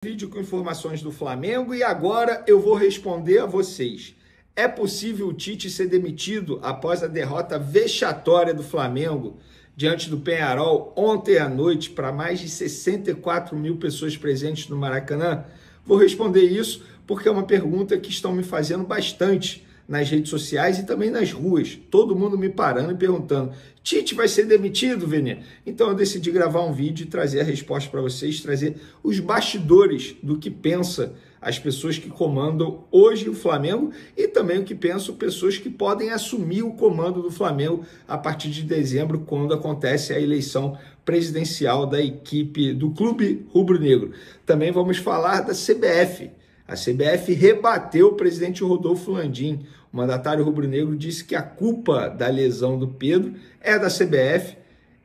Vídeo com informações do Flamengo e agora eu vou responder a vocês. É possível o Tite ser demitido após a derrota vexatória do Flamengo diante do Peñarol ontem à noite para mais de 64 mil pessoas presentes no Maracanã? Vou responder isso porque é uma pergunta que estão me fazendo bastante nas redes sociais e também nas ruas. Todo mundo me parando e perguntando: Tite vai ser demitido, Vene? Então eu decidi gravar um vídeo e trazer a resposta para vocês, trazer os bastidores do que pensa as pessoas que comandam hoje o Flamengo e também o que pensam pessoas que podem assumir o comando do Flamengo a partir de dezembro, quando acontece a eleição presidencial da equipe do Clube Rubro-Negro. Também vamos falar da CBF. A CBF rebateu o presidente Rodolfo Landim. O mandatário rubro-negro disse que a culpa da lesão do Pedro é da CBF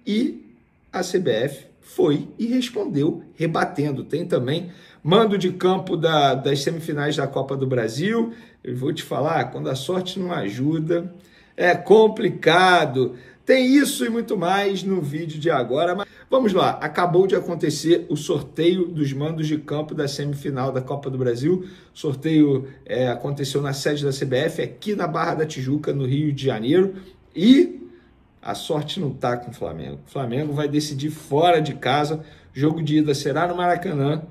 e a CBF foi e respondeu rebatendo. Tem também mando de campo das semifinais da Copa do Brasil. Eu vou te falar, quando a sorte não ajuda, é complicado. Tem isso e muito mais no vídeo de agora, mas vamos lá. Acabou de acontecer o sorteio dos mandos de campo da semifinal da Copa do Brasil. O sorteio aconteceu na sede da CBF, aqui na Barra da Tijuca, no Rio de Janeiro. E a sorte não está com o Flamengo. O Flamengo vai decidir fora de casa. O jogo de ida será no Maracanã.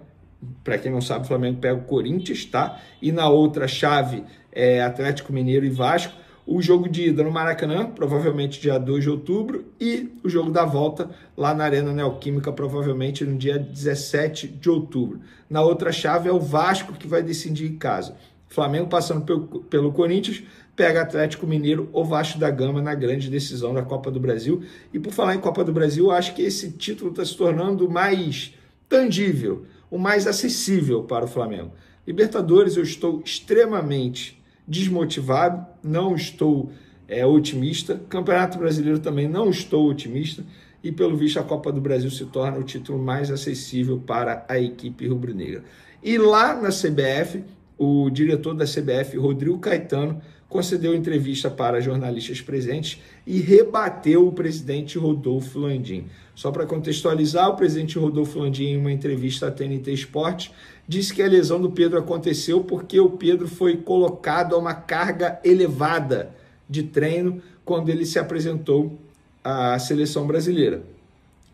Para quem não sabe, o Flamengo pega o Corinthians, tá? E na outra chave é Atlético Mineiro e Vasco. O jogo de ida no Maracanã, provavelmente dia 2 de outubro, e o jogo da volta lá na Arena Neoquímica, provavelmente no dia 17 de outubro. Na outra chave é o Vasco que vai decidir em casa. Flamengo passando pelo Corinthians, pega Atlético Mineiro ou Vasco da Gama na grande decisão da Copa do Brasil. E por falar em Copa do Brasil, eu acho que esse título está se tornando mais tangível, o mais acessível para o Flamengo. Libertadores, eu estou extremamente desmotivado, não estou otimista. Campeonato Brasileiro também não estou otimista. E pelo visto a Copa do Brasil se torna o título mais acessível para a equipe rubro-negra. E lá na CBF, o diretor da CBF, Rodrigo Caetano, concedeu entrevista para jornalistas presentes e rebateu o presidente Rodolfo Landim. Só para contextualizar, o presidente Rodolfo Landim, em uma entrevista à TNT Esporte, disse que a lesão do Pedro aconteceu porque o Pedro foi colocado a uma carga elevada de treino quando ele se apresentou à seleção brasileira.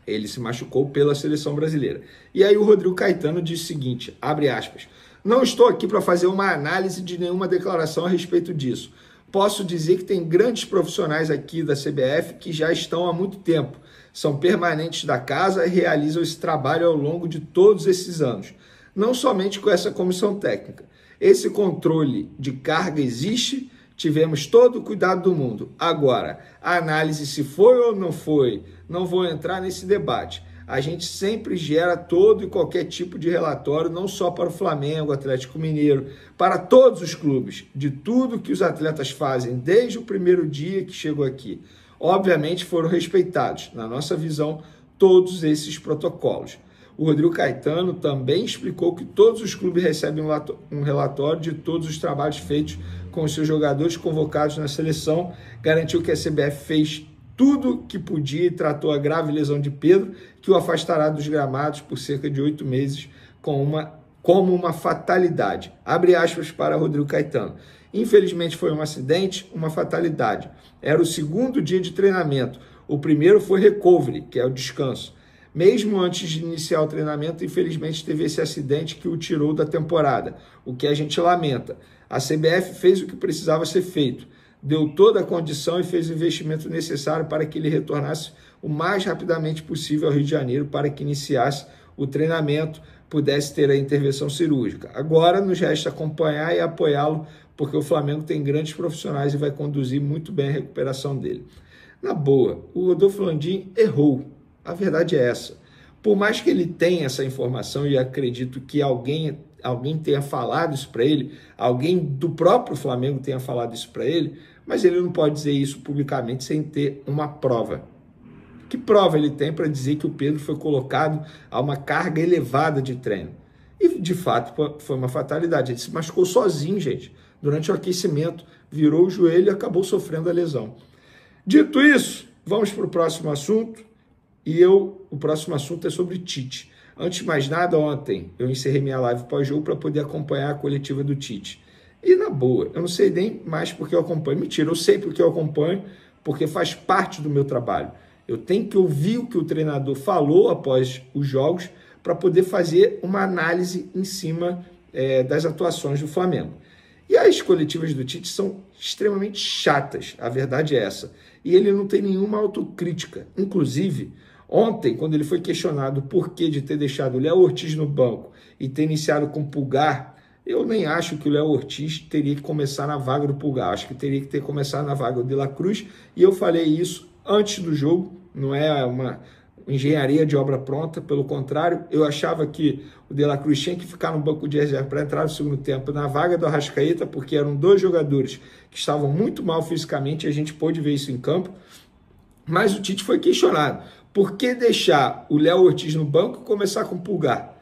Ele se machucou pela seleção brasileira. E aí o Rodrigo Caetano disse o seguinte, abre aspas: não estou aqui para fazer uma análise de nenhuma declaração a respeito disso. Posso dizer que tem grandes profissionais aqui da CBF que já estão há muito tempo, são permanentes da casa e realizam esse trabalho ao longo de todos esses anos. Não somente com essa comissão técnica. Esse controle de carga existe, tivemos todo o cuidado do mundo. Agora, a análise se foi ou não foi, não vou entrar nesse debate. A gente sempre gera todo e qualquer tipo de relatório, não só para o Flamengo, Atlético Mineiro, para todos os clubes, de tudo que os atletas fazem desde o primeiro dia que chegou aqui. Obviamente foram respeitados, na nossa visão, todos esses protocolos. O Rodrigo Caetano também explicou que todos os clubes recebem um relatório de todos os trabalhos feitos com os seus jogadores convocados na seleção, garantiu que a CBF fez tudo que podia e tratou a grave lesão de Pedro, que o afastará dos gramados por cerca de 8 meses como uma fatalidade. Abre aspas para Rodrigo Caetano. Infelizmente foi um acidente, uma fatalidade. Era o segundo dia de treinamento. O primeiro foi recovery, que é o descanso. Mesmo antes de iniciar o treinamento, infelizmente teve esse acidente que o tirou da temporada, o que a gente lamenta. A CBF fez o que precisava ser feito, deu toda a condição e fez o investimento necessário para que ele retornasse o mais rapidamente possível ao Rio de Janeiro para que iniciasse o treinamento, pudesse ter a intervenção cirúrgica. Agora nos resta acompanhar e apoiá-lo, porque o Flamengo tem grandes profissionais e vai conduzir muito bem a recuperação dele. Na boa, o Rodolfo Landim errou. A verdade é essa. Por mais que ele tenha essa informação, e acredito que alguém tenha falado isso para ele, alguém do próprio Flamengo tenha falado isso para ele, mas ele não pode dizer isso publicamente sem ter uma prova. Que prova ele tem para dizer que o Pedro foi colocado a uma carga elevada de treino? E, de fato, foi uma fatalidade. Ele se machucou sozinho, gente. Durante o aquecimento, virou o joelho e acabou sofrendo a lesão. Dito isso, vamos para o próximo assunto. O próximo assunto é sobre Tite. Antes de mais nada, ontem eu encerrei minha live pós-jogo para poder acompanhar a coletiva do Tite. E na boa, eu não sei nem mais porque eu acompanho. Mentira, eu sei porque eu acompanho, porque faz parte do meu trabalho. Eu tenho que ouvir o que o treinador falou após os jogos para poder fazer uma análise em cima das atuações do Flamengo. E as coletivas do Tite são extremamente chatas, a verdade é essa. E ele não tem nenhuma autocrítica. Inclusive, ontem, quando ele foi questionado por que de ter deixado o Léo Ortiz no banco e ter iniciado com o Pulgar, eu nem acho que o Léo Ortiz teria que começar na vaga do Pulgar. Acho que teria que ter começado na vaga do De La Cruz. E eu falei isso antes do jogo, não é uma engenharia de obra pronta, pelo contrário, eu achava que o De La Cruz tinha que ficar no banco de reserva para entrar no segundo tempo na vaga do Arrascaeta, porque eram dois jogadores que estavam muito mal fisicamente, a gente pôde ver isso em campo, mas o Tite foi questionado. Por que deixar o Léo Ortiz no banco e começar com o Pulgar?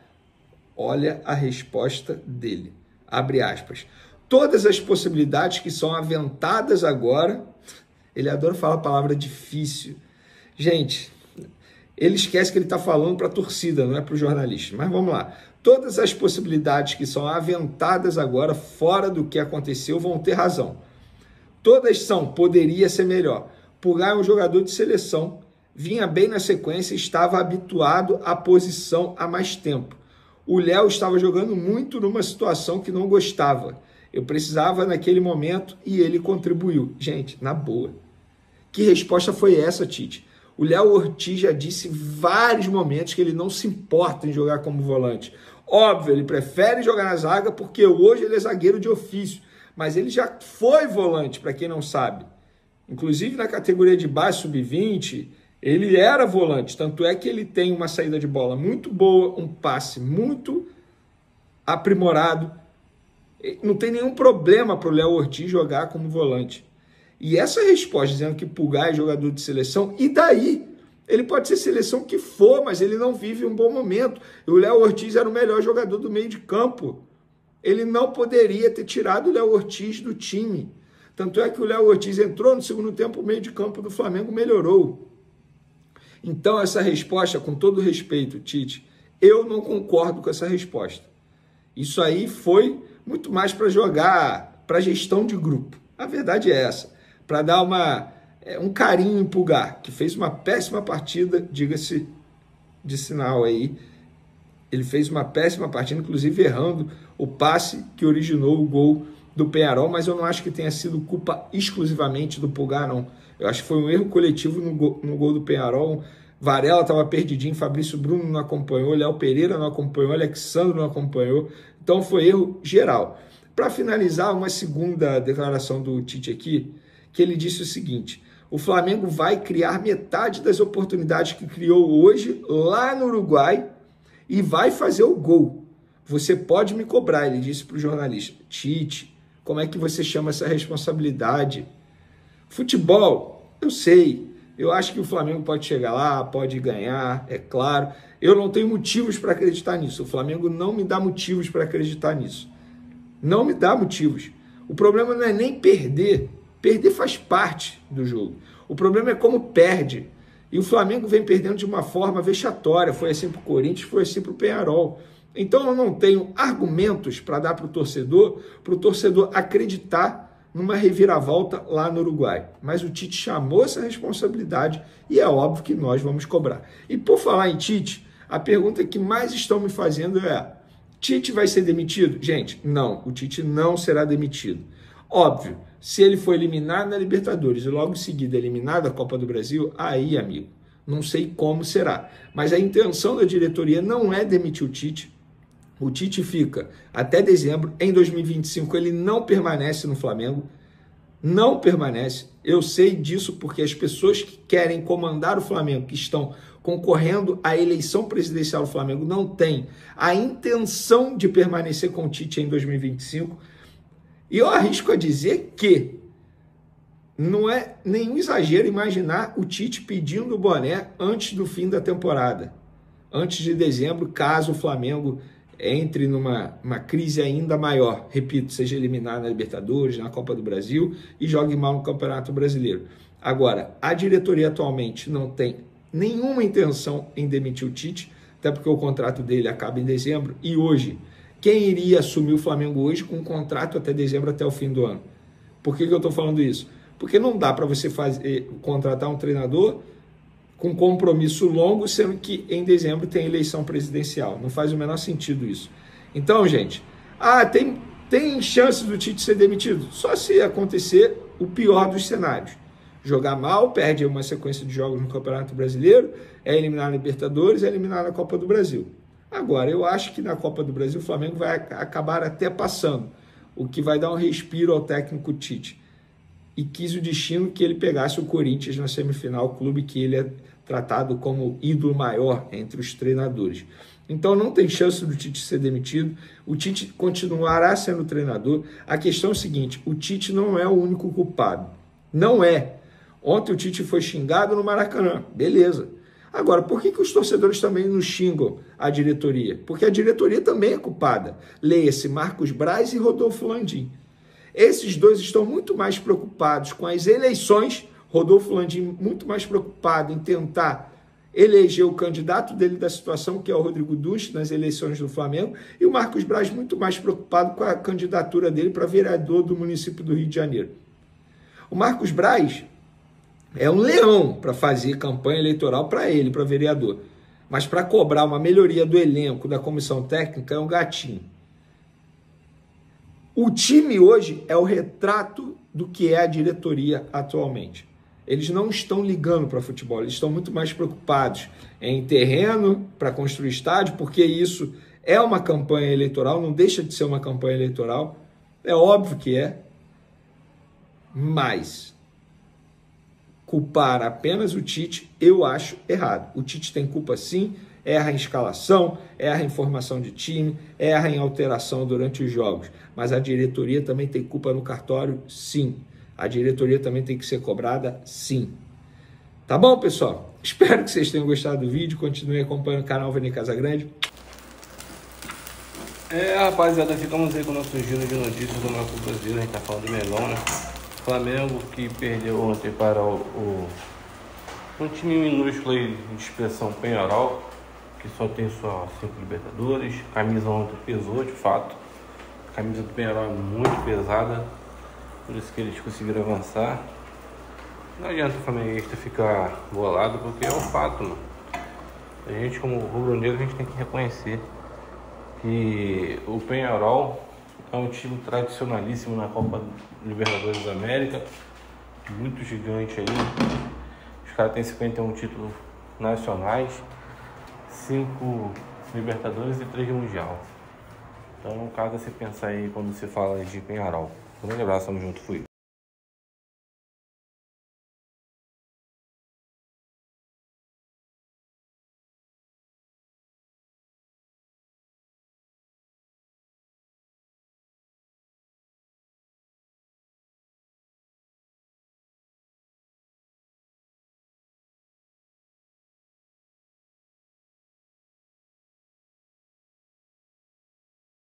Olha a resposta dele, abre aspas. Todas as possibilidades que são aventadas agora, ele adora falar a palavra difícil. Gente, ele esquece que ele está falando para a torcida, não é para o jornalista. Mas vamos lá. Todas as possibilidades que são aventadas agora, fora do que aconteceu, vão ter razão. Todas são, poderia ser melhor. Pulgar é um jogador de seleção, vinha bem na sequência, estava habituado à posição há mais tempo. O Léo estava jogando muito numa situação que não gostava. Eu precisava naquele momento e ele contribuiu. Gente, na boa. Que resposta foi essa, Tite? O Léo Ortiz já disse em vários momentos que ele não se importa em jogar como volante. Óbvio, ele prefere jogar na zaga porque hoje ele é zagueiro de ofício. Mas ele já foi volante, para quem não sabe. Inclusive na categoria de base, sub-20, ele era volante. Tanto é que ele tem uma saída de bola muito boa, um passe muito aprimorado. Não tem nenhum problema para o Léo Ortiz jogar como volante. E essa resposta dizendo que Pulgar é jogador de seleção, e daí? Ele pode ser seleção que for, mas ele não vive um bom momento. O Léo Ortiz era o melhor jogador do meio de campo. Ele não poderia ter tirado o Léo Ortiz do time. Tanto é que o Léo Ortiz entrou no segundo tempo, o meio de campo do Flamengo melhorou. Então essa resposta, com todo respeito, Tite, eu não concordo com essa resposta. Isso aí foi muito mais para jogar, para gestão de grupo. A verdade é essa. Para dar um carinho em Pulgar, que fez uma péssima partida, diga-se de sinal aí. Ele fez uma péssima partida, inclusive errando o passe que originou o gol do Peñarol, mas eu não acho que tenha sido culpa exclusivamente do Pulgar, não. Eu acho que foi um erro coletivo no gol do Peñarol. Varela estava perdidinho, Fabrício Bruno não acompanhou, Léo Pereira não acompanhou, Alexandre não acompanhou. Então foi erro geral. Para finalizar, uma segunda declaração do Tite aqui, que ele disse o seguinte: o Flamengo vai criar metade das oportunidades que criou hoje lá no Uruguai e vai fazer o gol. Você pode me cobrar, ele disse para o jornalista. Tite, como é que você chama essa responsabilidade? Futebol, eu sei. Eu acho que o Flamengo pode chegar lá, pode ganhar, é claro. Eu não tenho motivos para acreditar nisso. O Flamengo não me dá motivos para acreditar nisso. Não me dá motivos. O problema não é nem perder. Perder faz parte do jogo. O problema é como perde. E o Flamengo vem perdendo de uma forma vexatória. Foi assim para o Corinthians, foi assim para o Peñarol. Então eu não tenho argumentos para dar para o torcedor acreditar numa reviravolta lá no Uruguai. Mas o Tite chamou essa responsabilidade e é óbvio que nós vamos cobrar. E por falar em Tite, a pergunta que mais estão me fazendo é: Tite vai ser demitido? Gente, não, o Tite não será demitido. Óbvio, se ele for eliminado na Libertadores e logo em seguida eliminado da Copa do Brasil, aí, amigo, não sei como será. Mas a intenção da diretoria não é demitir o Tite. O Tite fica até dezembro. Em 2025 ele não permanece no Flamengo. Não permanece. Eu sei disso porque as pessoas que querem comandar o Flamengo, que estão concorrendo à eleição presidencial do Flamengo, não têm a intenção de permanecer com o Tite em 2025. E eu arrisco a dizer que não é nenhum exagero imaginar o Tite pedindo o boné antes do fim da temporada. Antes de dezembro, caso o Flamengo entre numa crise ainda maior, repito, seja eliminado na Libertadores, na Copa do Brasil e jogue mal no Campeonato Brasileiro. Agora, a diretoria atualmente não tem nenhuma intenção em demitir o Tite, até porque o contrato dele acaba em dezembro. E hoje, quem iria assumir o Flamengo hoje com um contrato até dezembro, até o fim do ano? Por que eu estou falando isso? Porque não dá para você contratar um treinador com compromisso longo, sendo que em dezembro tem eleição presidencial. Não faz o menor sentido isso. Então, gente, tem chance do Tite ser demitido? Só se acontecer o pior dos cenários. Jogar mal, perde uma sequência de jogos no Campeonato Brasileiro, é eliminar a Libertadores, é eliminar a Copa do Brasil. Agora, eu acho que na Copa do Brasil o Flamengo vai acabar até passando, o que vai dar um respiro ao técnico Tite. E quis o destino que ele pegasse o Corinthians na semifinal, o clube que ele é tratado como ídolo maior entre os treinadores. Então não tem chance do Tite ser demitido, o Tite continuará sendo treinador. A questão é o seguinte, o Tite não é o único culpado, não é. Ontem o Tite foi xingado no Maracanã, beleza. Agora, por que os torcedores também não xingam a diretoria? Porque a diretoria também é culpada. Leia-se Marcos Braz e Rodolfo Landim. Esses dois estão muito mais preocupados com as eleições, Rodolfo Landim muito mais preocupado em tentar eleger o candidato dele da situação, que é o Rodrigo Duche, nas eleições do Flamengo, e o Marcos Braz muito mais preocupado com a candidatura dele para vereador do município do Rio de Janeiro. O Marcos Braz é um leão para fazer campanha eleitoral para ele, para vereador, mas para cobrar uma melhoria do elenco, da comissão técnica, é um gatinho. O time hoje é o retrato do que é a diretoria atualmente. Eles não estão ligando para futebol, eles estão muito mais preocupados em terreno para construir estádio, porque isso é uma campanha eleitoral, não deixa de ser uma campanha eleitoral, é óbvio que é, mas culpar apenas o Tite, eu acho errado. O Tite tem culpa sim, erra em escalação, erra em formação de time, erra em alteração durante os jogos, mas a diretoria também tem culpa no cartório, sim. A diretoria também tem que ser cobrada, sim. Tá bom, pessoal? Espero que vocês tenham gostado do vídeo. Continue acompanhando o canal Vene Casagrande. Rapaziada, ficamos aí com o nosso giro de notícias do Marco Brasileiro. A gente tá falando do Melão, né? Flamengo que perdeu ontem para um time minúsculo aí de expressão Penharol, que só tem só 5 Libertadores. A camisa ontem pesou, de fato. A camisa do Penharol é muito pesada, por isso que eles conseguiram avançar. Não adianta o flamenguista ficar bolado, porque é um fato, mano. A gente, como rubro-negro, a gente tem que reconhecer que o Penharol é um time tradicionalíssimo na Copa Libertadores da América, muito gigante aí. Os caras têm 51 títulos nacionais, 5 Libertadores e 3 de Mundial. Então, caso você pensar aí quando você fala de Penharol. Um grande abraço, tamo junto, fui.